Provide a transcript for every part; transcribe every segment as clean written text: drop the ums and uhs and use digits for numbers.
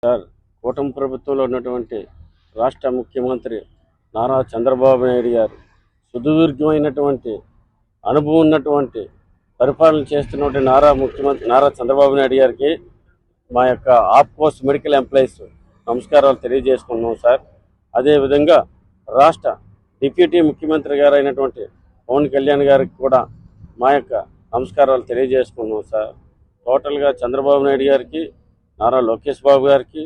Sir, కూటమి ప్రభుత్వంలో ఉన్నటువంటి రాష్ట్ర ముఖ్యమంత్రి నారా చంద్రబాబు నాయుడు గారు సుదీర్ఘమైనటువంటి అనుభవం ఉన్నటువంటి పరిపాలన చేస్తున్నటువంటి నారా చంద్రబాబు నాయుడు గారికి మా యొక్క ఆప్కోస్ మెడికల్ ఎంప్లాయీస్ నమస్కారాలు తెలియజేసుకున్నాం సార్. అదేవిధంగా రాష్ట్ర డిప్యూటీ ముఖ్యమంత్రి గారు అయినటువంటి పవన్ కళ్యాణ్ గారికి కూడా మా యొక్క నమస్కారాలు తెలియజేసుకున్నాం సార్. టోటల్గా చంద్రబాబు నాయుడు గారికి, నారా లోకేష్ బాబు గారికి,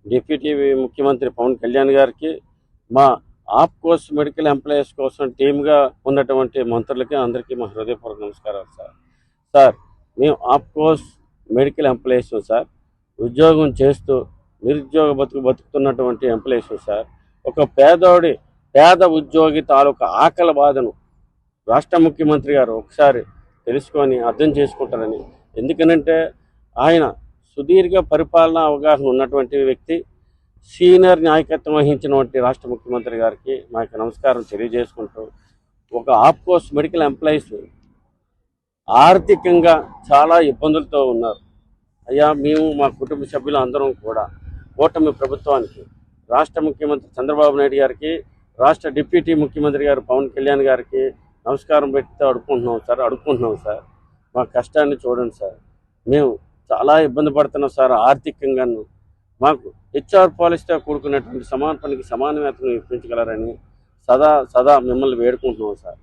డిప్యూటీ ముఖ్యమంత్రి పవన్ కళ్యాణ్ గారికి, మా ఆప్కోస్ మెడికల్ ఎంప్లాయీస్ కోసం టీమ్గా ఉన్నటువంటి మంత్రులకి అందరికీ మా హృదయపూర్వక నమస్కారాలు సార్. సార్, మేము ఆప్కోస్ మెడికల్ ఎంప్లాయీస్ సార్, ఉద్యోగం చేస్తూ నిరుద్యోగ బతుకుతున్నటువంటి ఎంప్లాయీస్ సార్. ఒక పేద ఉద్యోగి తాలూకా ఆకలి బాధను రాష్ట్ర ముఖ్యమంత్రి గారు ఒకసారి తెలుసుకొని అర్థం చేసుకుంటారని. ఎందుకనంటే ఆయన సుదీర్ఘ పరిపాలన అవగాహన ఉన్నటువంటి వ్యక్తి, సీనియర్ నాయకత్వం వహించినటువంటి రాష్ట్ర ముఖ్యమంత్రి గారికి మా యొక్క నమస్కారం తెలియజేసుకుంటూ, ఒక ఆప్కోస్ మెడికల్ ఎంప్లాయీస్ ఆర్థికంగా చాలా ఇబ్బందులతో ఉన్నారు. అయ్యా, మేము మా కుటుంబ సభ్యులు అందరం కూడా కూటమి ప్రభుత్వానికి, రాష్ట్ర ముఖ్యమంత్రి చంద్రబాబు నాయుడు గారికి, రాష్ట్ర డిప్యూటీ ముఖ్యమంత్రి గారు పవన్ కళ్యాణ్ గారికి నమస్కారం పెట్టి అడుక్కుంటున్నాం సార్. మా కష్టాన్ని చూడండి సార్. మేము చాలా ఇబ్బంది పడుతున్నాం సార్ ఆర్థికంగాను. మాకు హెచ్ఆర్ పాలసీతో కూడుకున్నటువంటి సమాన పనికి సమాన వేతనం ఇప్పించగలరని సదా మిమ్మల్ని వేడుకుంటున్నాం సార్.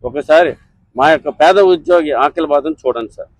ఒకసారి మా యొక్క పేద ఉద్యోగి ఆకలి బాధను చూడండి సార్.